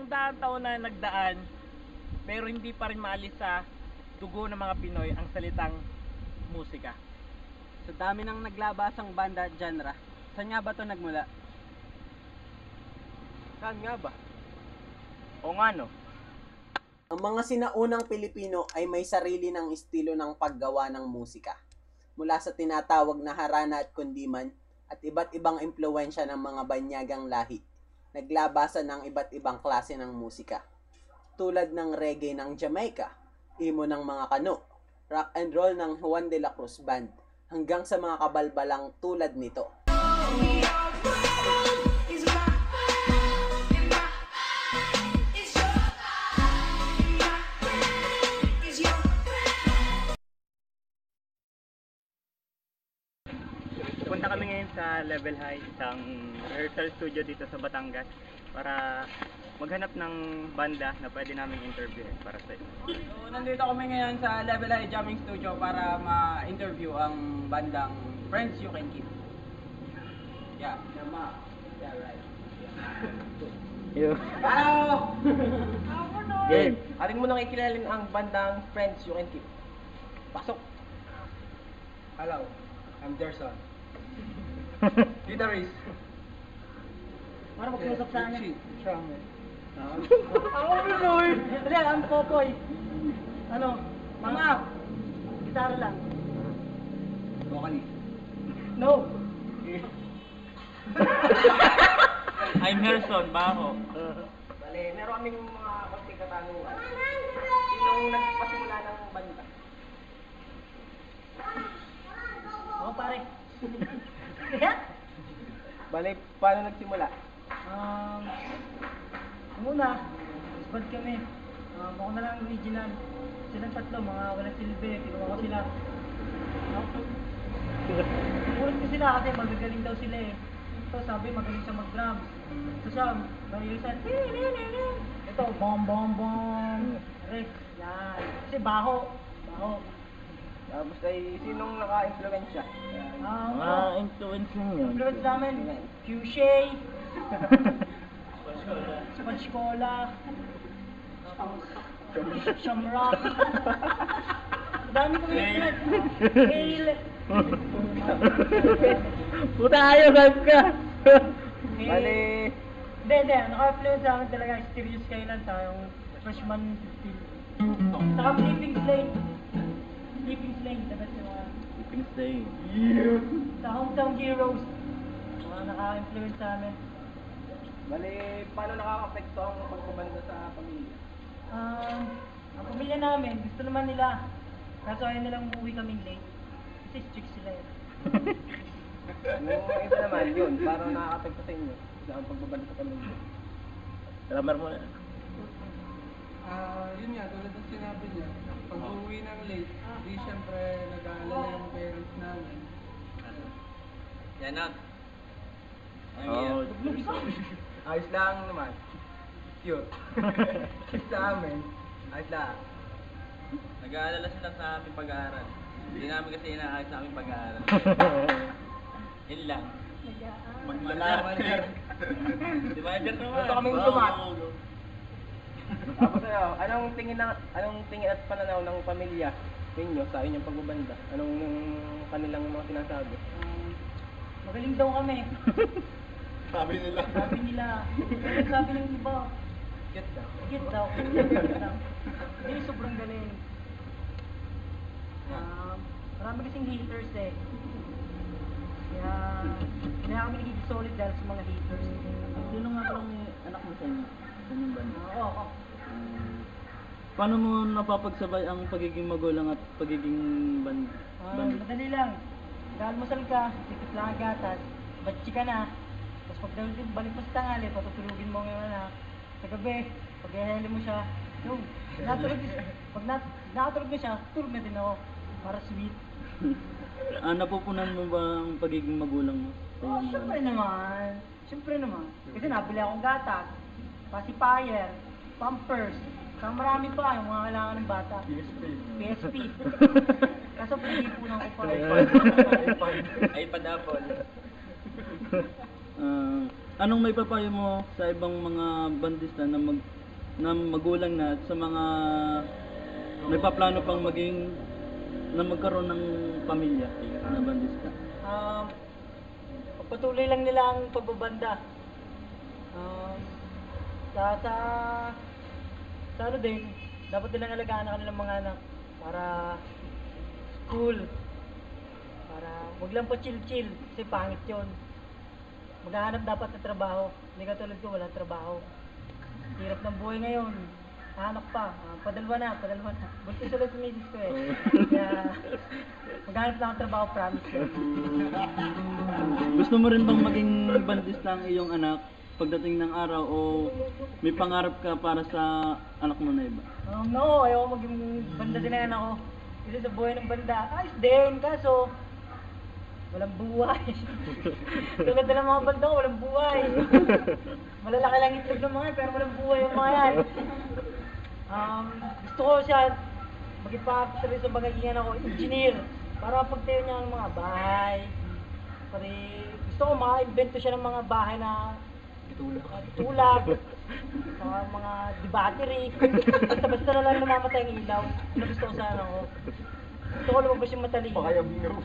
daang taon na nagdaan, pero hindi pa rin maalis sa dugo ng mga Pinoy ang salitang musika. Sa dami ng naglabasang banda at genre, saan nga ba ito nagmula? Saan nga ba? O nga no? Ang mga sinaunang Pilipino ay may sarili ng estilo ng paggawa ng musika. Mula sa tinatawag na harana at kundiman at iba't ibang impluwensya ng mga banyagang lahi, naglabasan ng iba't ibang klase ng musika. Tulad ng reggae ng Jamaica, emo ng mga Kano, rock and roll ng Juan de la Cruz Band, hanggang sa mga kabalbalang tulad nito. Punta kami ngayon sa Level High, isang rehearsal studio dito sa Batangas para maghanap ng banda na pwede naming interviewin para sa inyo. So, nandito kami ngayon sa Level High Jamming Studio para ma-interview ang bandang Friends You Can Keep. Yeah. Yeah, right. Hello! Game! Atin mo nang ikilalin ang bandang Friends You Can Keep. Pasok! Hello, I'm Gerson. Guitarist. Para mag-close up sa akin. Drummer. Ako Pinoy! Hindi, ang Popoy. Ano? Mga gitara lang. Vocalist. No! I'm Herson, Baho. Bale, meron kaming mga konting katanungan. Sinong nagpasimula ng banda? Ako pare. Kaya? Bale, paano nagsimula? Muna, isbad kami. Ako na lang ang original. Silang tatlo, mga walang silbi. Kinuha ko sila. Ulit ko sila kasi magagaling daw sila eh. Ito sabi magaling siya mag-drums. Ito siya, magaling siya. Ito, bom bom bom. Rex, yan. Kasi baho. Baho. Tapos ay sinong naka-influensya? Influence lang yun. Influence namin, Fuchsia, Sponge Cola, Shamrock. Dami kami influence. Ale. Puta kayo, vibe ka! Bale, Hindi. Naka-influence sa amin talaga. Serious kailan sa yung freshman feel. Saka Flipping Slate. Flipping Slate, dapat yung mga Keeping staying. sa Hometown Heroes. Mga naka-influence sa amin. bale, paano nakaka-apekto ang pagbabanda sa pamilya? Ang pamilya namin, gusto naman nila. Kaso ayaw nilang umuwi kaming late. Kasi strict sila eh. Yung iba naman, yun, parang nakaka-apekto sa inyo sa pagbabanda sa pamilya. Drummer mo na. Yun nga, tulad ng sinabi niya, pag uuwi ng late, di syempre nag-aalala yung parents namin. Yan na. Oh, Ayos lang naman. Cute. Sa amin, ayos lang. Nag-aalala sila sa aming pag-aaral. Hindi namin kasi inaayos sa aming pag-aaral. Yun lang. Mag-manager. Di ba, Edgar naman? Gusto kaming sumat. Tapos anong tingin at pananaw ng pamilya ninyo sa inyong pagbabanda? Anong kanilang mga sinasabi? Magaling daw kami. Sabi nila. Sabi nila. Pero sabi ng iba, Cute daw. higit daw. Hindi, sobrang galing. Marami kasing haters eh. Kaya kami nagiging solid dahil sa mga haters. Sino nga palang anak mo sa inyo? Sa inyong banda? Oo. Paano mo napapagsabay ang pagiging magulang at pagiging band? Madali lang. Nag-almusal ka, tikit lang ang gatas, batsi ka na. Tapos pag balik mo sa tanghali, patutulugin mo ngayon anak. Sa gabi, pag ihele mo siya, yung, pag nakatulog na siya, tulog na din ako. Para sweet. Napupunan mo ba ang pagiging magulang mo? Oh, syempre naman. Syempre naman. Kasi nabili akong gatas, pacifier, pampers, saka marami pa yung mga kailangan ng bata. PSP. Kaso pinipunan ko pa. iPad Apple. Anong may papayo mo sa ibang mga bandista na na magulang na at sa mga nagpaplano pang maging na magkaroon ng pamilya na bandista? Pagpatuloy lang nila ang pagbabanda. Sa ano din, dapat nilang alagaan ang kanilang mga anak para school. Para wag lang pa chill-chill kasi pangit 'yon. Maghahanap dapat ng trabaho. Hindi katulad ko, walang trabaho. Hirap ng buhay ngayon. Hanap pa. Padalwa na. Buntis ulit sa misis ko eh. Kaya, maghanap lang ng trabaho, promise yun. Gusto mo rin bang maging bandista ang iyong anak pagdating ng araw o may pangarap ka para sa anak mo na iba? No, ayoko maging banda din ang anak ko. Kasi sa buhay ng banda, ayos din, kaso walang buhay. Tulad na ng mga banda ko, walang buhay. Malalaki lang itlog ng mga yan, pero walang buhay yung mga yan. Gusto ko siya mag-factory sa bagagingan ako, engineer. Para pagtayo niya ng mga bahay. Pari, gusto ko maka-invento siya ng mga bahay na tulag, mga battery. Basta na lang namamatay ang ilaw. Ano gusto ko sana ako. Gusto ko lumabas yung matalino. Pakayang biro.